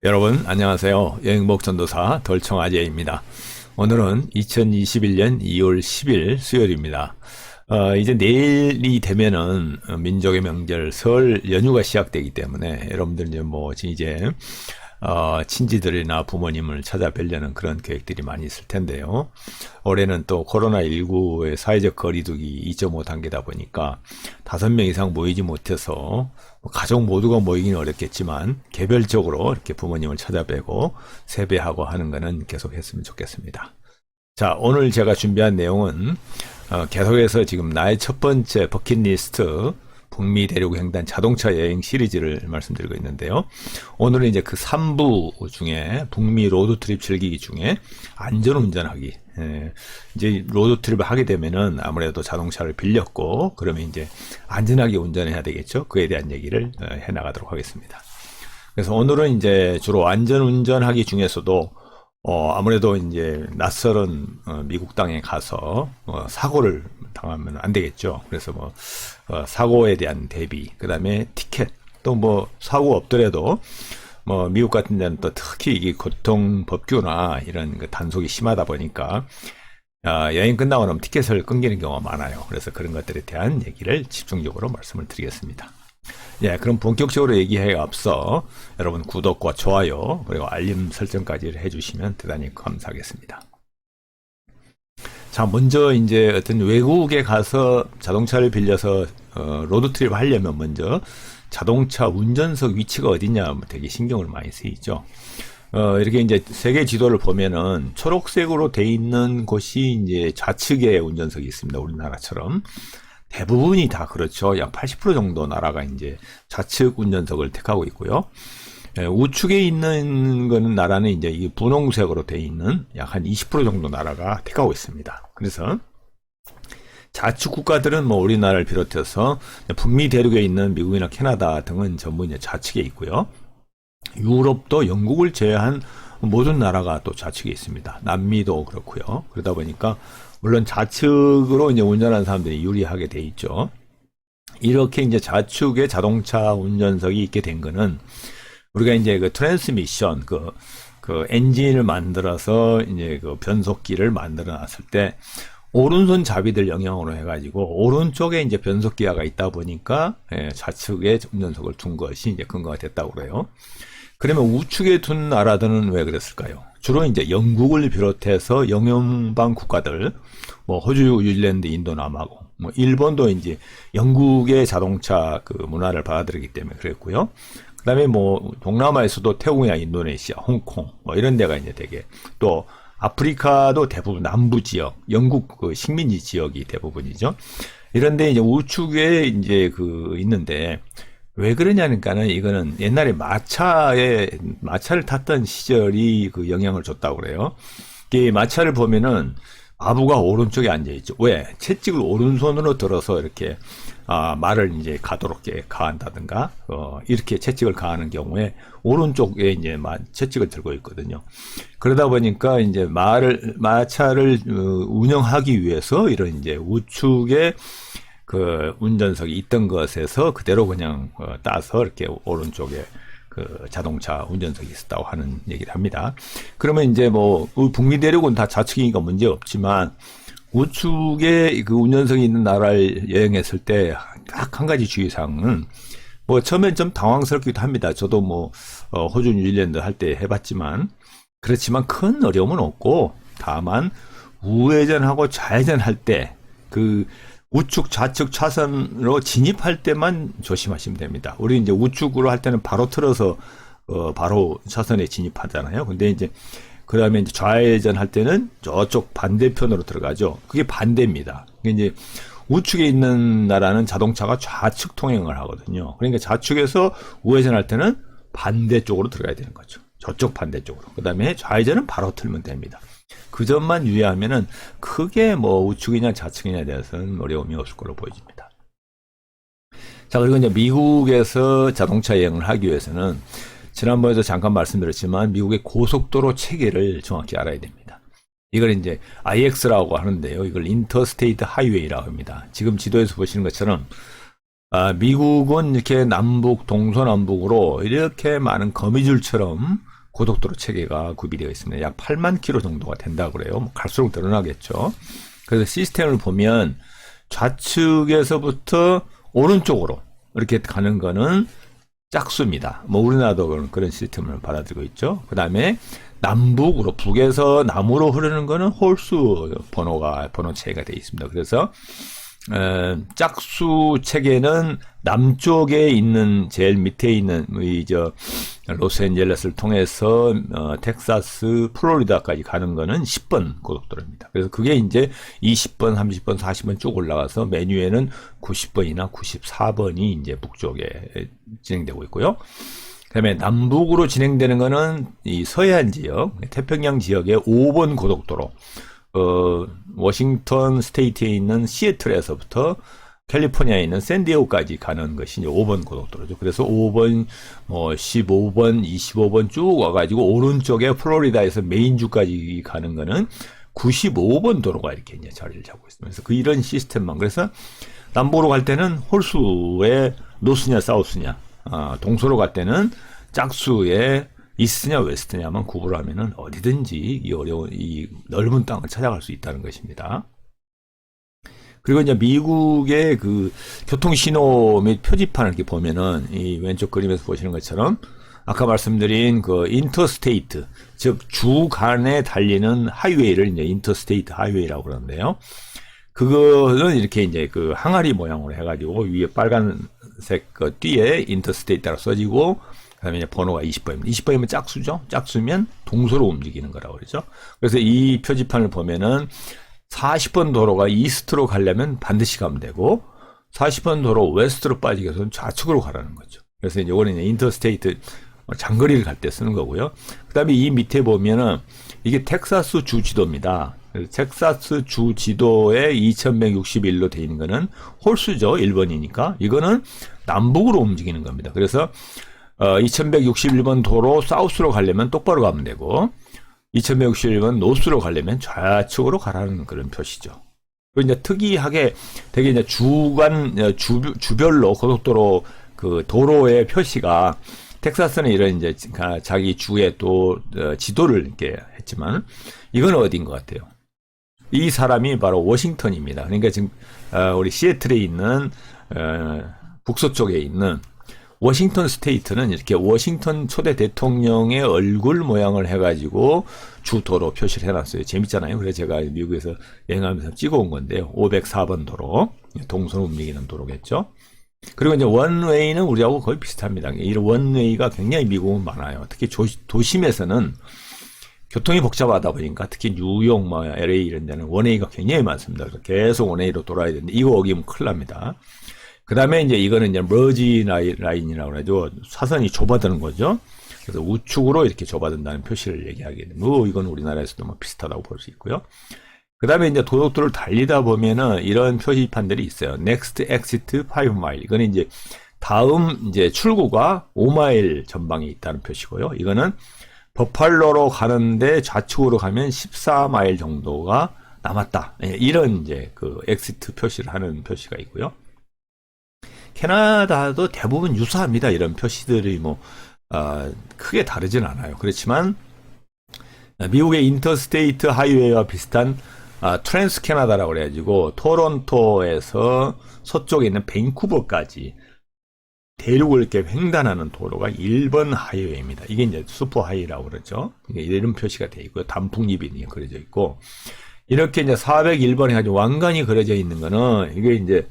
여러분 안녕하세요. 여행복 전도사 덜청아재입니다. 오늘은 2021년 2월 10일 수요일입니다. 이제 내일이 되면은 민족의 명절 설 연휴가 시작되기 때문에 여러분들 이제 친지들이나 부모님을 찾아뵈려는 그런 계획들이 많이 있을 텐데요. 올해는 또 코로나19의 사회적 거리두기 2.5 단계다 보니까 5명 이상 모이지 못해서 가족 모두가 모이기는 어렵겠지만 개별적으로 이렇게 부모님을 찾아뵈고 세배하고 하는 거는 계속 했으면 좋겠습니다. 자, 오늘 제가 준비한 내용은 계속해서 지금 나의 첫 번째 버킷리스트 북미 대륙 횡단 자동차 여행 시리즈를 말씀드리고 있는데요. 오늘은 이제 그 3부 중에 북미 로드트립 즐기기 중에 안전운전하기. 이제 로드트립을 하게 되면은 아무래도 자동차를 빌렸고 그러면 이제 안전하게 운전해야 되겠죠. 그에 대한 얘기를 해 나가도록 하겠습니다. 그래서 오늘은 이제 주로 안전운전하기 중에서도 아무래도 이제 낯설은 미국 땅에 가서 사고를 당하면 안 되겠죠. 그래서 사고에 대한 대비, 그 다음에 티켓, 또 사고 없더라도 미국 같은 데는 또 특히 이게 교통법규나 이런 그 단속이 심하다 보니까 여행 끝나고 나면 티켓을 끊기는 경우가 많아요. 그래서 그런 것들에 대한 얘기를 집중적으로 말씀을 드리겠습니다. 예, 그럼 본격적으로 얘기해 앞서 여러분 구독과 좋아요 그리고 알림 설정까지 해주시면 대단히 감사하겠습니다. 자, 먼저 이제 어떤 외국에 가서 자동차를 빌려서 로드트립 하려면 먼저 자동차 운전석 위치가 어디냐 되게 신경을 많이 쓰이죠. 이렇게 이제 세계 지도를 보면은 초록색으로 돼 있는 곳이 이제 좌측에 운전석이 있습니다. 우리나라처럼. 대부분이 다 그렇죠. 약 80% 정도 나라가 이제 좌측 운전석을 택하고 있고요. 우측에 있는 거는 나라는 이제 이 분홍색으로 돼 있는 약 한 20% 정도 나라가 택하고 있습니다. 그래서 좌측 국가들은 우리나라를 비롯해서 북미 대륙에 있는 미국이나 캐나다 등은 전부 이제 좌측에 있고요. 유럽도 영국을 제외한 모든 나라가 또 좌측에 있습니다. 남미도 그렇고요. 그러다 보니까 물론 좌측으로 이제 운전하는 사람들이 유리하게 돼 있죠. 이렇게 이제 좌측에 자동차 운전석이 있게 된 거는 우리가 이제 그 트랜스미션, 그 엔진을 만들어서 이제 그 변속기를 만들어 놨을 때 오른손 잡이들 영향으로 해가지고 오른쪽에 이제 변속기가 있다 보니까 좌측에 운전석을 둔 것이 이제 근거가 됐다고 그래요. 그러면 우측에 둔 나라들은 왜 그랬을까요? 주로 이제 영국을 비롯해서 영연방 국가들, 호주, 뉴질랜드, 인도, 남하고, 일본도 이제 영국의 자동차 그 문화를 받아들이기 때문에 그랬고요. 그 다음에 동남아에서도 태국이나 인도네시아, 홍콩, 이런 데가 이제 되게, 또 아프리카도 대부분 남부 지역, 영국 그 식민지 지역이 대부분이죠. 이런데 이제 우측에 이제 있는데, 왜 그러냐니까는 이거는 옛날에 마차를 탔던 시절이 그 영향을 줬다고 그래요. 이 마차를 보면은 아부가 오른쪽에 앉아있죠. 왜? 채찍을 오른손으로 들어서 이렇게, 말을 이제 가도록 가한다든가, 이렇게 채찍을 가하는 경우에 오른쪽에 이제 채찍을 들고 있거든요. 그러다 보니까 이제 마차를 운영하기 위해서 이런 이제 우측에 그 운전석이 있던 것에서 그대로 그냥 따서 이렇게 오른쪽에 그 자동차 운전석이 있었다고 하는 얘기를 합니다. 그러면 이제 북미 대륙은 다 좌측이니까 문제 없지만 우측에 그 운전석이 있는 나라를 여행했을 때 딱 한 가지 주의사항은 처음엔 좀 당황스럽기도 합니다. 저도 호주 뉴질랜드 할 때 해봤지만 그렇지만 큰 어려움은 없고 다만 우회전하고 좌회전할 때 우측, 좌측 차선으로 진입할 때만 조심하시면 됩니다. 우리 이제 우측으로 할 때는 바로 틀어서, 바로 차선에 진입하잖아요. 근데 이제, 그 다음에 이제 좌회전 할 때는 저쪽 반대편으로 들어가죠. 그게 반대입니다. 이제 우측에 있는 나라는 자동차가 좌측 통행을 하거든요. 그러니까 좌측에서 우회전 할 때는 반대쪽으로 들어가야 되는 거죠. 저쪽 반대쪽으로. 그 다음에 좌회전은 바로 틀면 됩니다. 그 점만 유의하면은 크게 우측이냐 좌측이냐에 대해서는 어려움이 없을 걸로 보여집니다. 자, 그리고 이제 미국에서 자동차 여행을 하기 위해서는 지난번에도 잠깐 말씀드렸지만 미국의 고속도로 체계를 정확히 알아야 됩니다. 이걸 이제 IX라고 하는데요. 이걸 인터스테이트 하이웨이라고 합니다. 지금 지도에서 보시는 것처럼 미국은 이렇게 남북, 동서남북으로 이렇게 많은 거미줄처럼 고속도로 체계가 구비되어 있습니다. 약 8만 킬로 정도가 된다고 그래요. 뭐 갈수록 늘어나겠죠. 그래서 시스템을 보면 좌측에서부터 오른쪽으로 이렇게 가는 거는 짝수입니다. 뭐 우리나라도 그런 시스템을 받아들이고 있죠. 그 다음에 남북으로, 북에서 남으로 흐르는 거는 홀수 번호 체계가 되어 있습니다. 그래서 짝수 체계는 남쪽에 있는 제일 밑에 있는 로스앤젤레스를 통해서 텍사스, 플로리다까지 가는 거는 10번 고속도로입니다. 그래서 그게 이제 20번, 30번, 40번 쭉 올라가서 메뉴에는 90번이나 94번이 이제 북쪽에 진행되고 있고요. 그다음에 남북으로 진행되는 거는 이 서해안 지역, 태평양 지역의 5번 고속도로, 워싱턴 스테이트에 있는 시애틀에서부터 캘리포니아에 있는 샌디에고까지 가는 것이 이제 5번 고속도로죠. 그래서 5번, 15번, 25번 쭉 와가지고 오른쪽에 플로리다에서 메인주까지 가는 거는 95번 도로가 이렇게 이제 자리를 잡고 있습니다. 그래서 이런 시스템만. 그래서 남북으로 갈 때는 홀수의 노스냐, 사우스냐, 동서로 갈 때는 짝수의 이스트냐 웨스트냐만 구분하면은 어디든지 이 넓은 땅을 찾아갈 수 있다는 것입니다. 그리고 이제 미국의 그 교통 신호 및 표지판을 이렇게 보면은 이 왼쪽 그림에서 보시는 것처럼 아까 말씀드린 그 인터스테이트, 즉 주 간에 달리는 하이웨이를 이제 인터스테이트 하이웨이라고 그러는데요. 그거는 이렇게 이제 그 항아리 모양으로 해가지고 위에 빨간색 그 띠에 인터스테이트라고 써지고, 그다음에 이제 번호가 20번입니다. 20번이면 짝수죠. 짝수면 동서로 움직이는 거라고 그러죠. 그래서 이 표지판을 보면은 40번 도로가 이스트로 가려면 반드시 가면 되고, 40번 도로 웨스트로 빠지기 위해서는 좌측으로 가라는 거죠. 그래서 이제 이거는 인터스테이트 장거리를 갈 때 쓰는 거고요. 그다음에 이 밑에 보면은 이게 텍사스 주 지도입니다. 텍사스 주 지도에 2161로 되어 있는 거는 홀수죠. 1번이니까. 이거는 남북으로 움직이는 겁니다. 그래서 2161번 도로 사우스로 가려면 똑바로 가면 되고, 2161번 노스로 가려면 좌측으로 가라는 그런 표시죠. 그리고 이제 특이하게 되게 이제 주별로 고속도로 그 도로의 표시가, 텍사스는 이런 이제 자기 주의 또 지도를 이렇게 했지만, 이건 어디인 것 같아요? 이 사람이 바로 워싱턴입니다. 그러니까 지금 우리 시애틀에 있는 북서쪽에 있는 워싱턴 스테이트는 이렇게 워싱턴 초대 대통령의 얼굴 모양을 해가지고 주도로 표시를 해놨어요. 재밌잖아요. 그래서 제가 미국에서 여행하면서 찍어온 건데요. 504번 도로, 동서로 움직이는 도로겠죠. 그리고 이제 원웨이는 우리하고 거의 비슷합니다. 이 원웨이가 굉장히 미국은 많아요. 특히 도심에서는 교통이 복잡하다 보니까 특히 뉴욕, LA 이런 데는 원웨이가 굉장히 많습니다. 그래서 계속 원웨이로 돌아야 되는데 이거 어기면 큰일 납니다. 그 다음에 이제 이거는 이제 머지 라인이라고 하죠. 사선이 좁아드는 거죠. 그래서 우측으로 이렇게 좁아든다는 표시를 얘기하게 됩니다. 이건 우리나라에서도 뭐 비슷하다고 볼 수 있고요. 그 다음에 이제 고속도로를 달리다 보면은 이런 표시판들이 있어요. Next exit 5mile. 이거는 이제 다음 이제 출구가 5마일 전방에 있다는 표시고요. 이거는 버팔로로 가는데 좌측으로 가면 14마일 정도가 남았다. 이런 이제 그 엑시트 표시를 하는 표시가 있고요. 캐나다도 대부분 유사합니다. 이런 표시들이 크게 다르진 않아요. 그렇지만 미국의 인터스테이트 하이웨이와 비슷한 트랜스 캐나다라고 그래가지고 토론토에서 서쪽에 있는 밴쿠버까지 대륙을 이렇게 횡단하는 도로가 1번 하이웨이입니다. 이게 이제 슈퍼 하이라고 그러죠. 이런 표시가 되어 있고요. 단풍잎이 그려져 있고, 이렇게 이제 401번 해가지고 왕관이 그려져 있는 거는 이게 이제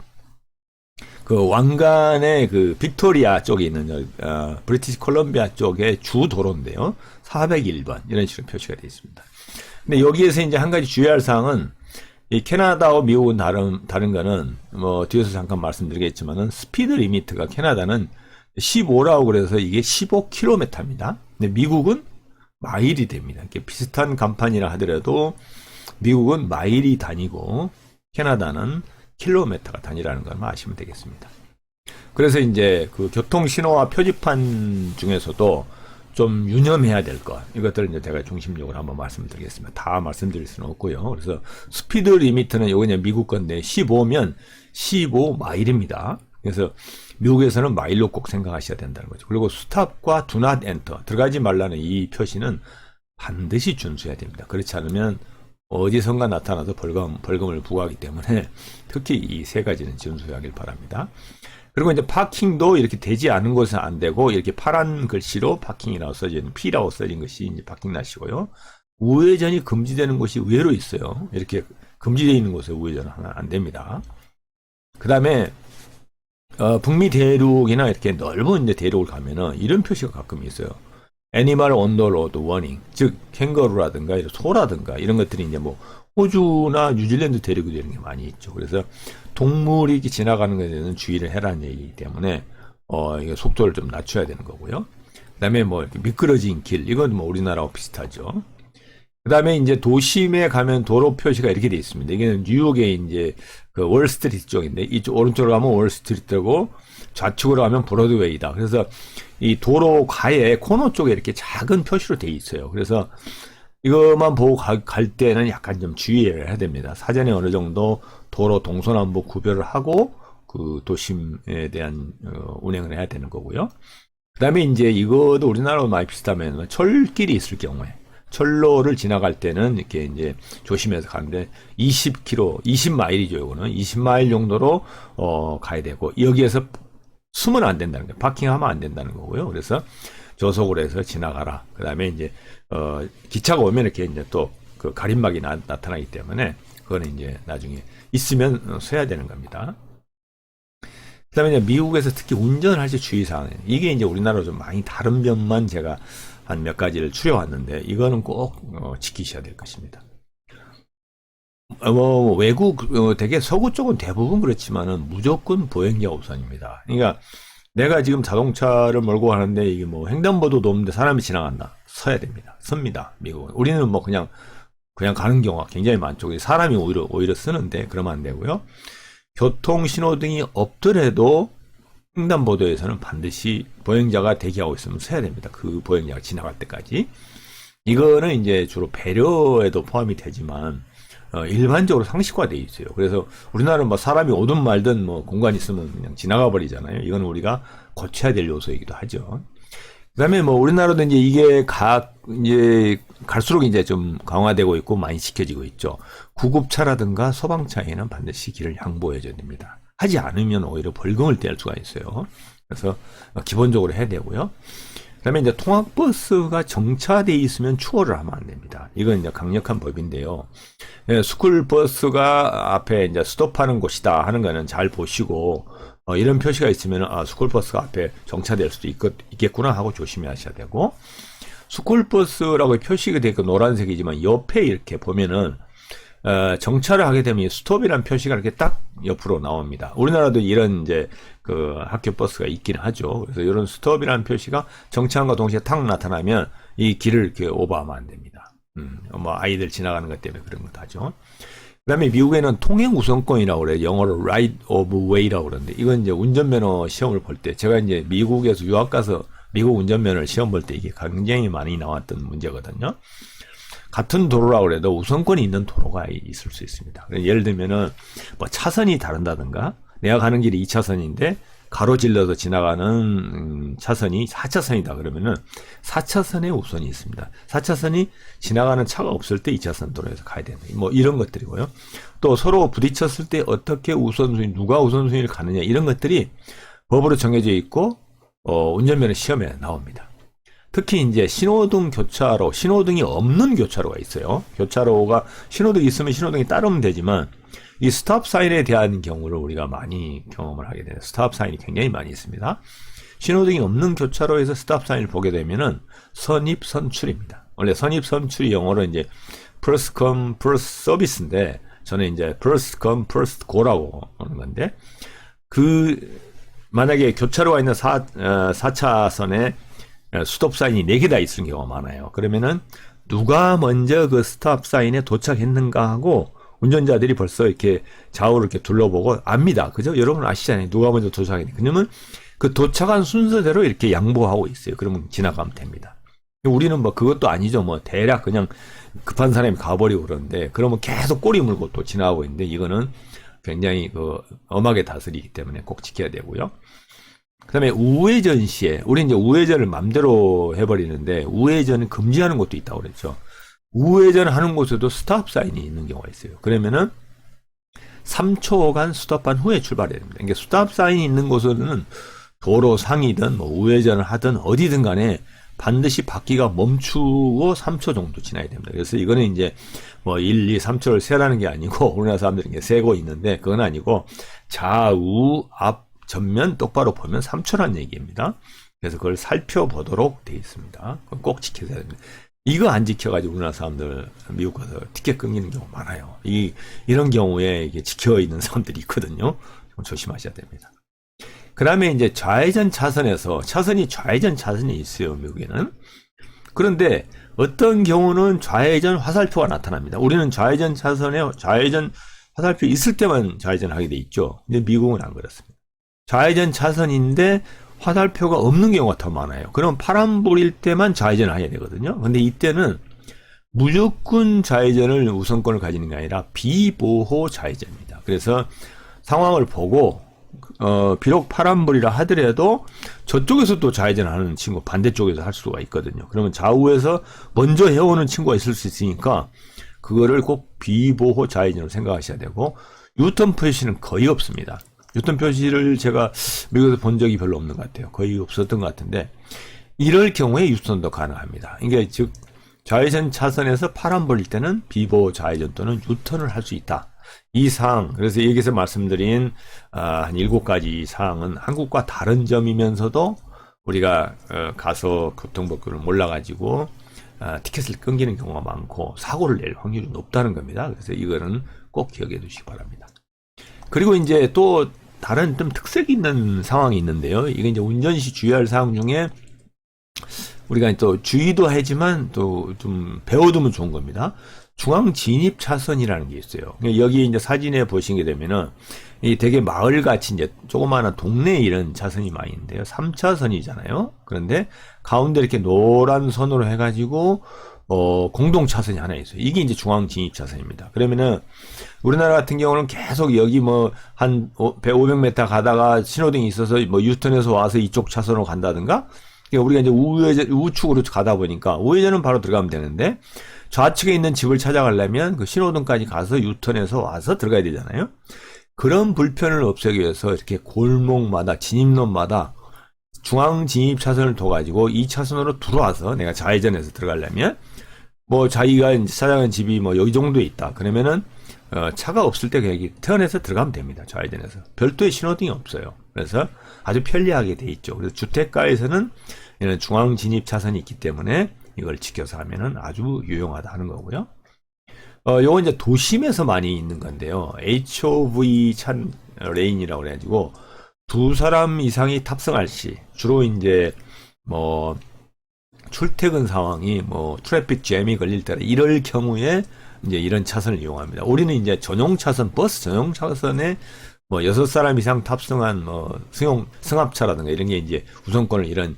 그 왕관의 그 빅토리아 쪽에 있는 브리티시 콜럼비아 쪽의 주 도로인데요. 401번 이런 식으로 표시가 되어 있습니다. 근데 여기에서 이제 한 가지 주의할 사항은, 이 캐나다와 미국은 다른 거는 뒤에서 잠깐 말씀드리겠지만은 스피드 리미트가 캐나다는 15라고 그래서 이게 15km입니다. 근데 미국은 마일이 됩니다. 이렇게 비슷한 간판이라 하더라도 미국은 마일이 단위고 캐나다는 킬로미터가 단위라는 걸 아시면 되겠습니다. 그래서 이제 그 교통 신호와 표지판 중에서도 좀 유념해야 될 것, 이것들을 이제 제가 중심적으로 한번 말씀드리겠습니다. 다 말씀드릴 수는 없고요. 그래서 스피드 리미트는 요거 그냥 미국 건데 15면 15마일입니다. 그래서 미국에서는 마일로 꼭 생각하셔야 된다는 거죠. 그리고 스탑과 do not enter, 들어가지 말라는 이 표시는 반드시 준수해야 됩니다. 그렇지 않으면 어디선가 나타나서 벌금을 부과하기 때문에 특히 이 세 가지는 준수하길 바랍니다. 그리고 이제 파킹도 이렇게 되지 않은 곳은 안 되고, 이렇게 파란 글씨로 파킹이라고 써진, P라고 써진 것이 이제 파킹 낫이고요. 우회전이 금지되는 곳이 의외로 있어요. 이렇게 금지되어 있는 곳에 우회전은 안 됩니다. 그 다음에, 북미 대륙이나 이렇게 넓은 이제 대륙을 가면은 이런 표시가 가끔 있어요. Animal on the road warning. 즉, 캥거루라든가, 소라든가, 이런 것들이 이제 뭐, 호주나 뉴질랜드 대륙에도 이런 게 많이 있죠. 그래서 동물이 지나가는 것에 대해서는 주의를 해라는 얘기이기 때문에, 이게 속도를 좀 낮춰야 되는 거고요. 그 다음에 뭐, 이렇게 미끄러진 길. 이건 뭐, 우리나라와 비슷하죠. 그 다음에 이제 도심에 가면 도로 표시가 이렇게 돼 있습니다. 이게 뉴욕의 이제 그 월스트리트 쪽인데, 이쪽 오른쪽으로 가면 월스트리트고, 좌측으로 가면 브로드웨이다. 그래서 이 도로 가에 코너 쪽에 이렇게 작은 표시로 돼 있어요. 그래서 이것만 보고 갈 때는 약간 좀 주의해야 됩니다. 사전에 어느 정도 도로 동서남북 구별을 하고 그 도심에 대한 운행을 해야 되는 거고요. 그 다음에 이제 이것도 우리나라와 많이 비슷하면 철길이 있을 경우에, 철로를 지나갈 때는 이렇게 이제 조심해서 가는데 20km, 20마일이죠. 이거는 20마일 정도로 가야 되고, 여기에서 숨으면 안 된다는 거예요. 파킹하면 안 된다는 거고요. 그래서 저속으로 해서 지나가라. 그 다음에 이제 기차가 오면 이렇게 이제 또 그 가림막이 나타나기 때문에 그거는 이제 나중에 있으면 써야 되는 겁니다. 그 다음에 이제 미국에서 특히 운전할 때 주의사항, 이게 이제 우리나라로 좀 많이 다른 점만 제가 한 몇 가지를 추려왔는데, 이거는 꼭 지키셔야 될 것입니다. 외국, 되게 서구 쪽은 대부분 그렇지만은 무조건 보행자 우선입니다. 그러니까 내가 지금 자동차를 몰고 가는데 이게 뭐 횡단보도도 없는데 사람이 지나간다. 서야 됩니다. 섭니다. 미국은. 우리는 뭐 그냥 가는 경우가 굉장히 많죠. 사람이 오히려 쓰는데 그러면 안 되고요. 교통 신호등이 없더라도 횡단보도에서는 반드시 보행자가 대기하고 있으면 서야 됩니다. 그 보행자가 지나갈 때까지. 이거는 이제 주로 배려에도 포함이 되지만, 일반적으로 상식화되어 있어요. 그래서 우리나라는 뭐 사람이 오든 말든 뭐 공간 있으면 그냥 지나가 버리잖아요. 이건 우리가 고쳐야 될 요소이기도 하죠. 그 다음에 뭐 우리나라도 이제 이게 이제 갈수록 이제 좀 강화되고 있고 많이 지켜지고 있죠. 구급차라든가 소방차에는 반드시 길을 양보해줘야 됩니다. 하지 않으면 오히려 벌금을 뗄 수가 있어요. 그래서 기본적으로 해야 되고요. 그 다음에 이제 통학버스가 정차되어 있으면 추월을 하면 안 됩니다. 이건 이제 강력한 법인데요. 스쿨버스가 앞에 이제 스톱하는 곳이다 하는 거는 잘 보시고, 이런 표시가 있으면, 스쿨버스가 앞에 정차될 수도 있겠구나 하고 조심하셔야 되고, 스쿨버스라고 표시가 되어 있고 노란색이지만 옆에 이렇게 보면은, 정차를 하게 되면 스톱이라는 표시가 이렇게 딱 옆으로 나옵니다. 우리나라도 이런 이제 그 학교 버스가 있긴 하죠. 그래서 이런 스톱이라는 표시가 정차함과 동시에 탁 나타나면 이 길을 이렇게 오버하면 안 됩니다. 뭐 아이들 지나가는 것 때문에 그런 것도 하죠. 그 다음에 미국에는 통행 우선권이라고 그래요. 영어로 right of way라고 그러는데, 이건 이제 운전면허 시험을 볼 때, 제가 이제 미국에서 유학 가서 미국 운전면허를 시험 볼 때 이게 굉장히 많이 나왔던 문제거든요. 같은 도로라고 해도 우선권이 있는 도로가 있을 수 있습니다. 예를 들면은 뭐 차선이 다른다든가, 내가 가는 길이 2차선인데 가로질러서 지나가는 차선이 4차선이다 그러면은 4차선에 우선이 있습니다. 4차선이 지나가는 차가 없을 때 2차선 도로에서 가야 되는, 뭐 이런 것들이고요. 또 서로 부딪혔을 때 어떻게 우선순위, 누가 우선순위를 가느냐, 이런 것들이 법으로 정해져 있고 운전면허 시험에 나옵니다. 특히 이제 신호등 교차로, 신호등이 없는 교차로가 있어요. 교차로가 신호등이 있으면 신호등이 따르면 되지만, 이 스탑 사인에 대한 경우를 우리가 많이 경험을 하게 돼요. 스탑 사인이 굉장히 많이 있습니다. 신호등이 없는 교차로에서 스탑 사인을 보게 되면은 선입 선출입니다. 원래 선입 선출이 영어로 이제 first come first service인데, 저는 이제 first come first go라고 하는 건데, 만약에 교차로가 있는 4차선에 스톱 사인이 4개 다 있는 경우가 많아요. 그러면은 누가 먼저 그 스톱 사인에 도착했는가 하고 운전자들이 벌써 이렇게 좌우를 이렇게 둘러보고 압니다. 그죠? 여러분 아시잖아요. 누가 먼저 도착했는지. 그러면 그 도착한 순서대로 이렇게 양보하고 있어요. 그러면 지나가면 됩니다. 우리는 뭐 그것도 아니죠. 뭐 대략 그냥 급한 사람이 가버리고 그러는데, 그러면 계속 꼬리 물고 또 지나가고 있는데, 이거는 굉장히 엄하게 다스리기 때문에 꼭 지켜야 되고요. 그 다음에 우회전 시에, 우리 이제 우회전을 맘대로 해버리는데, 우회전은 금지하는 곳도 있다고 그랬죠. 우회전 하는 곳에도 스탑 사인이 있는 경우가 있어요. 그러면은 3초간 스톱한 후에 출발해야 됩니다. 그러니까 스탑 사인이 있는 곳에는 도로 상이든 뭐 우회전을 하든 어디든 간에 반드시 바퀴가 멈추고 3초 정도 지나야 됩니다. 그래서 이거는 이제 뭐 1, 2, 3초를 세라는 게 아니고 우리나라 사람들이 세고 있는데 그건 아니고 좌우 앞 전면 똑바로 보면 3초란 얘기입니다. 그래서 그걸 살펴보도록 되어 있습니다. 꼭 지켜야 됩니다. 이거 안 지켜가지고 우리나라 사람들 미국 가서 티켓 끊기는 경우 많아요. 이런 경우에 이게 지켜 있는 사람들이 있거든요. 좀 조심하셔야 됩니다. 그 다음에 이제 좌회전 차선에서 차선이 좌회전 차선이 있어요, 미국에는. 그런데 어떤 경우는 좌회전 화살표가 나타납니다. 우리는 좌회전 차선에 좌회전 화살표 있을 때만 좌회전하게 돼 있죠. 근데 미국은 안 그렇습니다. 좌회전 차선인데 화살표가 없는 경우가 더 많아요. 그럼 파란불일 때만 좌회전을 해야 되거든요. 근데 이때는 무조건 좌회전을 우선권을 가지는 게 아니라 비보호 좌회전입니다. 그래서 상황을 보고 비록 파란불이라 하더라도 저쪽에서 또 좌회전하는 친구 반대쪽에서 할 수가 있거든요. 그러면 좌우에서 먼저 해오는 친구가 있을 수 있으니까 그거를 꼭 비보호 좌회전으로 생각하셔야 되고 유턴 표시는 거의 없습니다. 유턴 표시를 제가 미국에서 본 적이 별로 없는 것 같아요. 거의 없었던 것 같은데 이럴 경우에 유턴도 가능합니다. 이게 즉 좌회전 차선에서 파란불일 때는 비보호 좌회전 또는 유턴을 할 수 있다. 이 사항, 그래서 여기서 말씀드린 한 7가지 사항은 한국과 다른 점이면서도 우리가 가서 교통법규를 몰라가지고 티켓을 끊기는 경우가 많고 사고를 낼 확률이 높다는 겁니다. 그래서 이거는 꼭 기억해 두시기 바랍니다. 그리고 이제 또 다른 좀 특색이 있는 상황이 있는데요. 이게 이제 운전 시 주의할 사항 중에 우리가 또 주의도 하지만 또 좀 배워두면 좋은 겁니다. 중앙 진입 차선이라는 게 있어요. 여기 이제 사진에 보시게 되면은 이 되게 마을같이 이제 조그마한 동네에 이런 차선이 많이 있는데요. 3차선이잖아요. 그런데 가운데 이렇게 노란 선으로 해가지고 공동 차선이 하나 있어요. 이게 이제 중앙 진입 차선입니다. 그러면은 우리나라 같은 경우는 계속 여기 뭐 한 500m 가다가 신호등이 있어서 뭐 유턴해서 와서 이쪽 차선으로 간다든가. 그러니까 우리가 이제 우측으로 가다 보니까 우회전은 바로 들어가면 되는데 좌측에 있는 집을 찾아가려면 그 신호등까지 가서 유턴해서 와서 들어가야 되잖아요. 그런 불편을 없애기 위해서 이렇게 골목마다 진입로마다 중앙 진입 차선을 둬가지고 이 차선으로 들어와서 내가 좌회전해서 들어가려면 뭐 자기가 이제 찾아간 집이 뭐 여기 정도에 있다. 그러면은 차가 없을 때 그냥 턴해서 들어가면 됩니다. 좌회전해서 별도의 신호등이 없어요. 그래서 아주 편리하게 돼 있죠. 그래서 주택가에서는 이런 중앙 진입 차선이 있기 때문에 이걸 지켜서 하면은 아주 유용하다 하는 거고요. 요거 이제 도심에서 많이 있는 건데요. HOV 레인이라고 그래가지고 두 사람 이상이 탑승할 시 주로 이제 뭐 출퇴근 상황이 뭐 트래픽 잼이 걸릴 때라 이럴 경우에 이제 이런 차선을 이용합니다. 우리는 이제 전용 차선 버스 전용 차선에 뭐 6사람 이상 탑승한 뭐 승합차라든가 이런 게 이제 우선권을 이런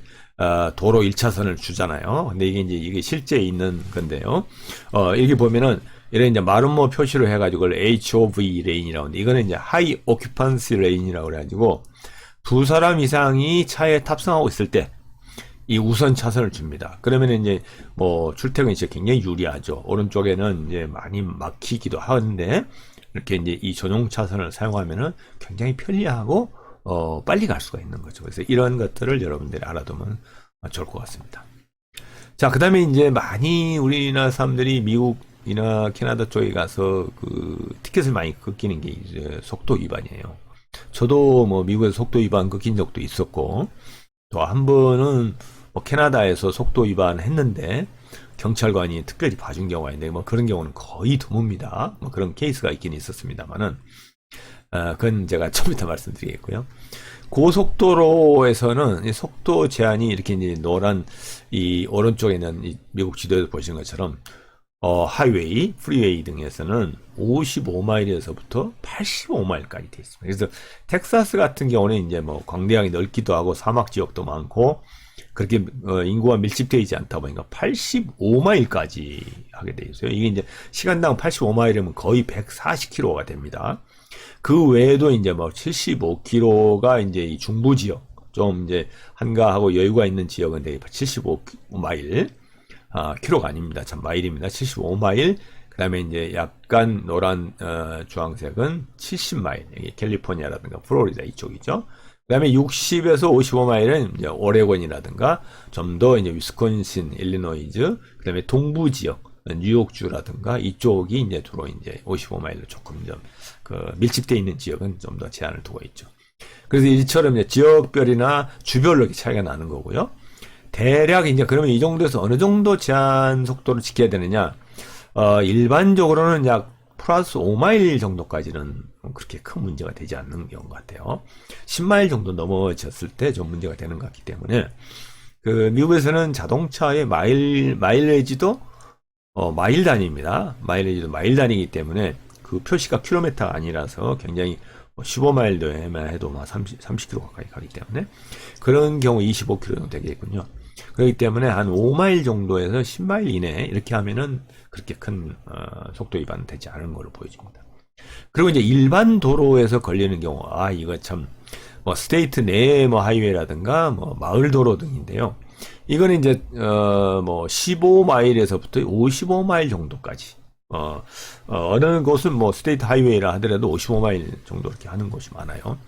도로 1차선을 주잖아요. 근데 이게 실제 있는 건데요. 여기 보면은 이런 이제 마름모 표시로 해가지고 HOV 레인이라고 하는데 이거는 이제 하이 오큐펀시 레인이라고 그래가지고 두 사람 이상이 차에 탑승하고 있을 때 이 우선 차선을 줍니다. 그러면 이제 뭐 출퇴근이 진짜 굉장히 유리하죠. 오른쪽에는 이제 많이 막히기도 하는데 이렇게 이제 이 전용 차선을 사용하면은 굉장히 편리하고 빨리 갈 수가 있는 거죠. 그래서 이런 것들을 여러분들이 알아두면 좋을 것 같습니다. 자, 그 다음에 이제 많이 우리나라 사람들이 미국이나 캐나다 쪽에 가서 그 티켓을 많이 끊기는 게 이제 속도 위반이에요. 저도 뭐 미국에서 속도 위반 끊긴 적도 있었고, 또 한 번은 뭐 캐나다에서 속도 위반했는데 경찰관이 특별히 봐준 경우가 있는데 뭐 그런 경우는 거의 드뭅니다. 뭐 그런 케이스가 있긴 있었습니다만은 그건 제가 좀 이따 말씀드리겠고요. 고속도로에서는 속도 제한이 이렇게 이제 노란 이 오른쪽에는 이 미국 지도에서 보시는 것처럼 하이웨이, 프리웨이 등에서는 55마일에서부터 85마일까지 되어 있습니다. 그래서 텍사스 같은 경우는 이제 뭐 광대양이 넓기도 하고 사막 지역도 많고 그렇게 인구가 밀집되어 있지 않다 보니까 85마일까지 하게 되어 있어요. 이게 이제 시간당 85마일이면 거의 140km가 됩니다. 그 외에도 이제 뭐 75km가 이제 이 중부 지역, 좀 이제 한가하고 여유가 있는 지역은 되게 75마일, 킬로가 아닙니다. 참 마일입니다. 75마일. 그 다음에 이제 약간 노란, 주황색은 70마일. 여기 캘리포니아라든가 플로리다 이쪽이죠. 그 다음에 60에서 55마일은 이제 오레곤이라든가 좀 더 이제 위스콘신, 일리노이즈, 그 다음에 동부 지역, 뉴욕주라든가 이쪽이 이제 주로 이제 55마일로 조금 좀 밀집되어 있는 지역은 좀 더 제한을 두고 있죠. 그래서 이처럼 이제 지역별이나 주별로 이렇게 차이가 나는 거고요. 대략 이제 그러면 이 정도에서 어느 정도 제한 속도를 지켜야 되느냐? 일반적으로는 약 플러스 5마일 정도까지는 그렇게 큰 문제가 되지 않는 경우 같아요. 10마일 정도 넘어졌을 때 좀 문제가 되는 것 같기 때문에 미국에서는 자동차의 마일리지도 마일 단위입니다. 마일리지도 마일 단위이기 때문에 그 표시가 킬로미터가 아니라서 굉장히 15마일도에만 해도 30km 가까이 가기 때문에 그런 경우 25km 정도 되겠군요. 그렇기 때문에 한 5마일 정도에서 10마일 이내 이렇게 하면은 그렇게 큰 속도 위반은 되지 않은 걸로 보여집니다. 그리고 이제 일반 도로에서 걸리는 경우, 이거 참 스테이트 내 하이웨이라든가 마을 도로 등인데요. 이거는 이제 15마일에서부터 55마일 정도까지 어느 곳은 스테이트 하이웨이라 하더라도 55마일 정도 이렇게 하는 곳이 많아요.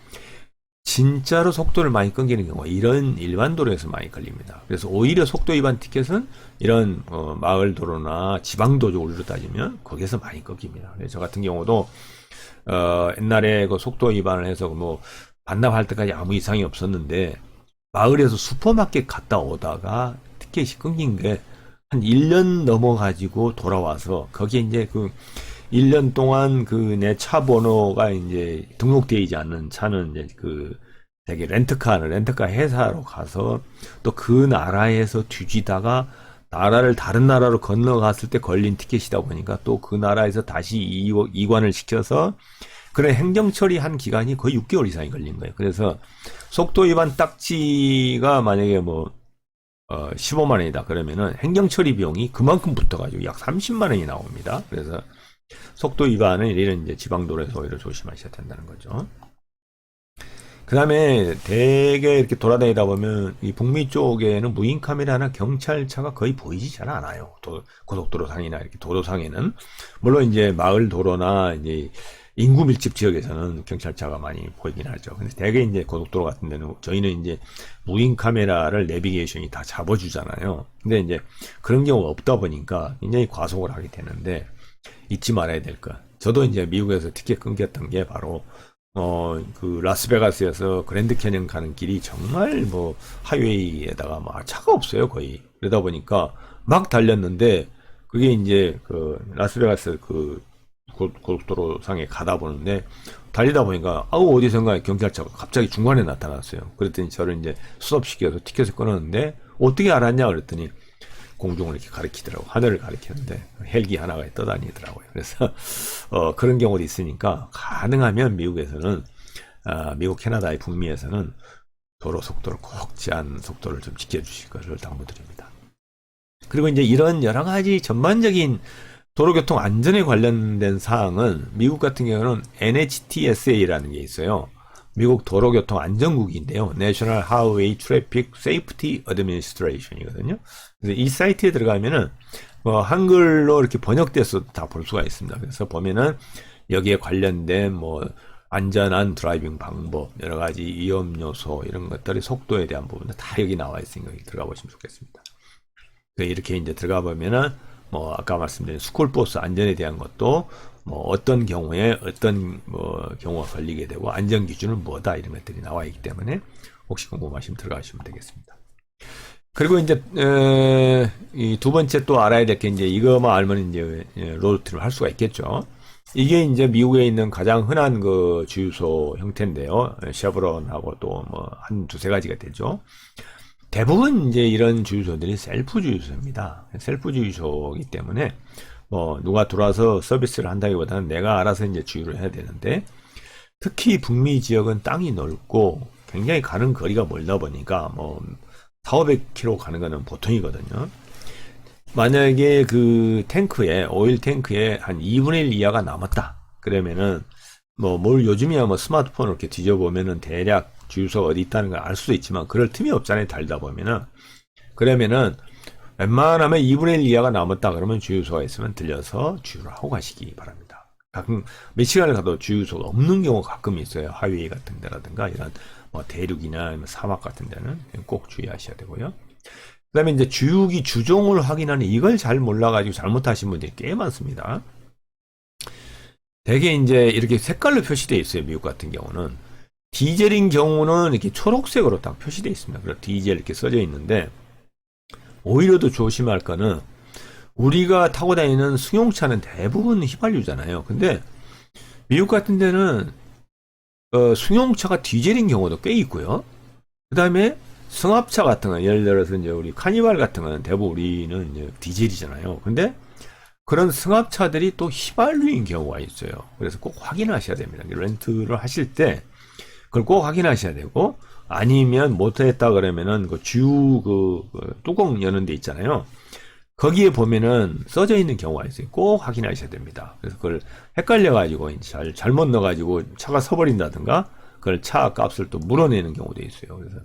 진짜로 속도를 많이 끊기는 경우가 이런 일반 도로에서 많이 걸립니다. 그래서 오히려 속도 위반 티켓은 이런 마을 도로나 지방 도로로 따지면 거기에서 많이 끊깁니다. 그래서 저 같은 경우도 옛날에 그 속도 위반을 해서 반납할 때까지 아무 이상이 없었는데 마을에서 슈퍼마켓 갔다 오다가 티켓이 끊긴 게 한 1년 넘어가지고 돌아와서 거기에 이제 1년 동안 내 차 번호가 이제 등록되어 있지 않는 차는 이제 되게 렌트카 회사로 가서 또 그 나라에서 뒤지다가 나라를 다른 나라로 건너갔을 때 걸린 티켓이다 보니까 또 그 나라에서 다시 이관을 시켜서 그런 행정 처리한 기간이 거의 6개월 이상이 걸린 거예요. 그래서 속도 위반 딱지가 만약에 15만 원이다 그러면은 행정 처리 비용이 그만큼 붙어가지고 약 30만 원이 나옵니다. 그래서 속도 위반은 이런 이제 지방도로에서 오히려 조심하셔야 된다는 거죠. 그 다음에 대개 이렇게 돌아다니다 보면 이 북미 쪽에는 무인 카메라나 경찰차가 거의 보이지 잘 않아요. 고속도로상이나 이렇게 도로상에는 물론 이제 마을 도로나 이제 인구 밀집 지역에서는 경찰차가 많이 보이긴 하죠. 근데 대개 이제 고속도로 같은 데는 저희는 이제 무인 카메라를 내비게이션이 다 잡아주잖아요. 근데 이제 그런 경우가 없다 보니까 굉장히 과속을 하게 되는데 잊지 말아야 될 것. 저도 이제 미국에서 티켓 끊겼던 게 바로 라스베가스에서 그랜드 캐년 가는 길이 정말 하이웨이에다가 차가 없어요, 거의. 그러다 보니까 막 달렸는데 그게 이제 라스베가스 고속도로 상에 가다 보는데 달리다 보니까 어디선가 경찰차가 갑자기 중간에 나타났어요. 그랬더니 저를 이제 수업시켜서 티켓을 끊었는데 어떻게 알았냐 그랬더니 공중을 이렇게 가리키더라고. 하늘을 가리키는데 헬기 하나가 떠다니더라고요. 그래서 그런 경우도 있으니까 가능하면 미국에서는 미국 캐나다의 북미에서는 도로 속도를 꼭 제한 속도를 좀 지켜주실 것을 당부드립니다. 그리고 이제 이런 여러 가지 전반적인 도로교통 안전에 관련된 사항은 미국 같은 경우는 NHTSA라는 게 있어요. 미국 도로교통 안전국인데요. National Highway Traffic Safety Administration이거든요. 그래서 이 사이트에 들어가면은 한글로 이렇게 번역돼서 다 볼 수가 있습니다. 그래서 보면은 여기에 관련된 안전한 드라이빙 방법, 여러 가지 위험 요소 이런 것들이 속도에 대한 부분은 다 여기 나와 있으니까 여기 들어가 보시면 좋겠습니다. 이렇게 이제 들어가 보면은 아까 말씀드린 스쿨버스 안전에 대한 것도 어떤 경우에 어떤 경우가 걸리게 되고 안전 기준은 뭐다 이런 것들이 나와 있기 때문에 혹시 궁금하시면 들어가시면 되겠습니다. 그리고 이제 이 두 번째 또 알아야 될 게 이제 이거만 알면 이제 로드트립을 할 수가 있겠죠. 이게 이제 미국에 있는 가장 흔한 주유소 형태인데요. 쉐브론하고 또 한 두세 가지가 되죠. 대부분 이제 이런 주유소들이 셀프 주유소입니다. 셀프 주유소이기 때문에 누가 들어와서 서비스를 한다기보다는 내가 알아서 이제 주유를 해야 되는데 특히 북미 지역은 땅이 넓고 굉장히 가는 거리가 멀다 보니까 400-500km 가는 거는 보통이거든요. 만약에 오일 탱크에 한 2분의 1 이하가 남았다. 그러면은 뭘 요즘이야 뭐 스마트폰을 이렇게 뒤져보면은 대략 주유소가 어디 있다는 걸 알 수도 있지만, 그럴 틈이 없잖아요, 달다 보면은. 그러면은, 웬만하면 2분의 1 이하가 남았다 그러면 주유소가 있으면 들려서 주유를 하고 가시기 바랍니다. 가끔 몇 시간을 가도 주유소가 없는 경우가 가끔 있어요. 하웨이 같은 데라든가 이런 뭐 대륙이나 사막 같은 데는 꼭 주의하셔야 되고요. 그 다음에 이제 주유기 주종을 확인하는, 이걸 잘 몰라가지고 잘못하신 분들이 꽤 많습니다. 대개 이제 이렇게 색깔로 표시되어 있어요. 미국 같은 경우는. 디젤인 경우는 이렇게 초록색으로 딱 표시되어 있습니다. 그래서 디젤 이렇게 써져 있는데, 오히려 더 조심할 거는, 우리가 타고 다니는 승용차는 대부분 휘발유잖아요. 근데 미국 같은 데는 승용차가 디젤인 경우도 꽤 있고요. 그 다음에 승합차 같은 거, 예를 들어서 이제 우리 카니발 같은 거는 대부분 우리는 이제 디젤이잖아요. 근데 그런 승합차들이 또 휘발유인 경우가 있어요. 그래서 꼭 확인하셔야 됩니다. 렌트를 하실 때 그걸 꼭 확인하셔야 되고, 아니면 못했다 그러면은 그 주유 뚜껑 여는 데 있잖아요. 거기에 보면은 써져 있는 경우가 있어요. 꼭 확인하셔야 됩니다. 그래서 그걸 헷갈려가지고 잘못 넣어가지고 차가 서버린다든가, 그걸 차 값을 또 물어내는 경우도 있어요. 그래서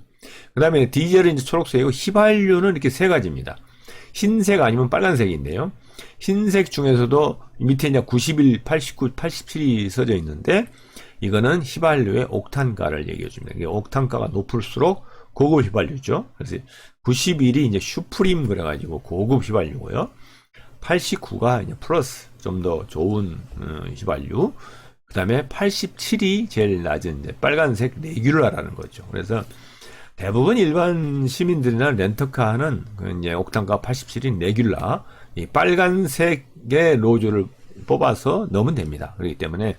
그 다음에 디젤은 이제 초록색이고, 휘발유는 이렇게 세 가지입니다. 흰색 아니면 빨간색인데요. 흰색 중에서도 밑에 이제 91, 89, 87이 써져 있는데, 이거는 휘발유의 옥탄가를 얘기해 줍니다. 이게 옥탄가가 높을수록 고급 휘발유죠. 그래서 91이 이제 슈프림 그래가지고 고급 휘발유고요. 89가 이제 플러스 좀 더 좋은 휘발유. 그 다음에 87이 제일 낮은 이제 빨간색 레귤라라는 거죠. 그래서 대부분 일반 시민들이나 렌터카는 이제 옥탄가 87인 레귤라, 이 빨간색의 로즈를 뽑아서 넣으면 됩니다. 그렇기 때문에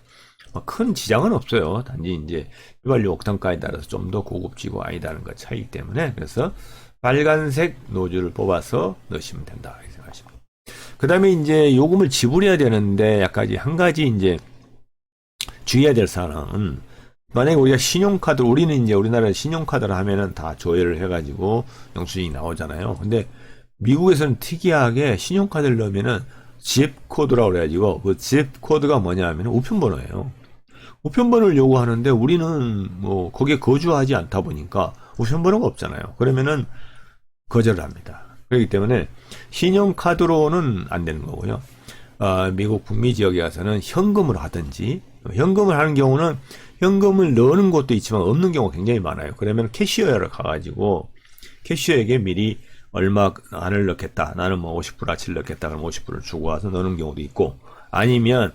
큰 지장은 없어요. 단지 이제 휘발유 옥탄가에 따라서 좀 더 고급지고 아니다는 것 차이기 때문에, 그래서 빨간색 노즐을 뽑아서 넣으시면 된다 이렇게 생각하시면. 그 다음에 이제 요금을 지불해야 되는데, 약간 한 가지 이제 주의해야 될 사항은, 만약에 우리가 신용카드, 우리는 이제 우리나라 신용카드를 하면은 다 조회를 해가지고 영수증이 나오잖아요. 근데 미국에서는 특이하게 신용카드를 넣으면은 집 코드라고 그래가지고, 그 집 코드가 뭐냐 하면 우편번호예요. 우편번호를 요구하는데 우리는 뭐 거기에 거주하지 않다 보니까 우편번호가 없잖아요. 그러면은 거절을 합니다. 그렇기 때문에 신용카드로는 안 되는 거고요. 미국 북미 지역에 가서는 현금으로 하든지, 현금을 하는 경우는 현금을 넣는 곳도 있지만 없는 경우가 굉장히 많아요. 그러면 캐시어를 가가지고 캐시어에게 미리 얼마 안을 넣겠다, 나는 뭐 50불어치를 넣겠다, 그럼 50불을 주고 와서 넣는 경우도 있고, 아니면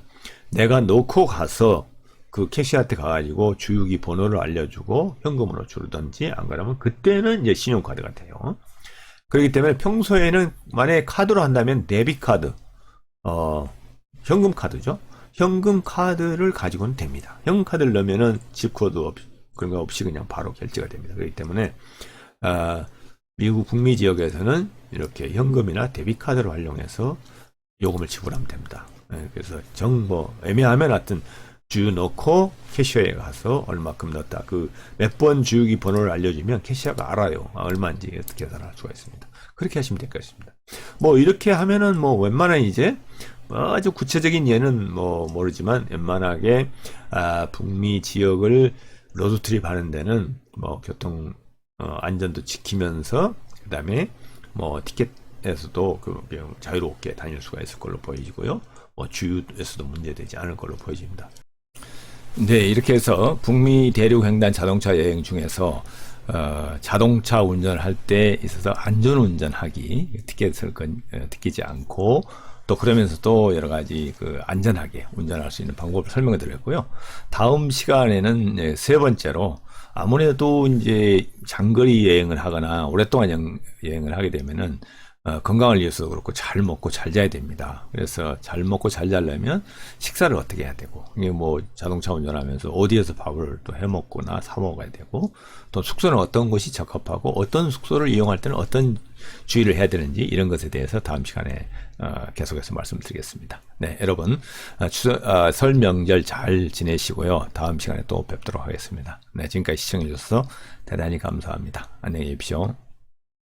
내가 넣고 가서 그 캐시한테 가가지고 주유기 번호를 알려주고 현금으로 주든지, 안 그러면 그때는 이제 신용카드가 돼요. 그렇기 때문에 평소에는 만약에 카드로 한다면 데비카드, 현금 카드죠. 현금 카드를 가지고는 됩니다. 현금 카드를 넣으면은 집코드 그런 거 없이 그냥 바로 결제가 됩니다. 그렇기 때문에 미국 북미 지역에서는 이렇게 현금이나 데비카드를 활용해서 요금을 지불하면 됩니다. 그래서 정보 애매하면 하여튼 주유 넣고 캐시어에 가서 얼마큼 넣었다, 그 몇 번 주유기 번호를 알려주면 캐시어가 알아요. 얼마인지 어떻게 계산할 수가 있습니다. 그렇게 하시면 될 것 같습니다. 뭐 이렇게 하면은 뭐 웬만한 이제 아주 구체적인 예는 뭐 모르지만, 웬만하게 북미 지역을 로드트립 하는 데는 뭐 교통 안전도 지키면서, 그 다음에 뭐 티켓에서도 자유롭게 다닐 수가 있을 걸로 보이고요. 뭐 주유에서도 문제되지 않을 걸로 보여집니다. 네, 이렇게 해서 북미 대륙 횡단 자동차 여행 중에서 자동차 운전을 할 때 있어서 안전운전하기, 티켓을 튀기지 않고, 또 그러면서 또 여러 가지 안전하게 운전할 수 있는 방법을 설명해 드렸고요. 다음 시간에는 세 번째로, 아무래도 이제 장거리 여행을 하거나 오랫동안 여행을 하게 되면은 건강을 위해서도 그렇고 잘 먹고 잘 자야 됩니다. 그래서 잘 먹고 잘 자려면 식사를 어떻게 해야 되고, 이게 뭐 자동차 운전하면서 어디에서 밥을 또 해 먹거나 사 먹어야 되고, 또 숙소는 어떤 곳이 적합하고 어떤 숙소를 이용할 때는 어떤 주의를 해야 되는지, 이런 것에 대해서 다음 시간에 계속해서 말씀드리겠습니다. 네, 여러분 설 명절 잘 지내시고요. 다음 시간에 또 뵙도록 하겠습니다. 네, 지금까지 시청해 주셔서 대단히 감사합니다. 안녕히 계십시오.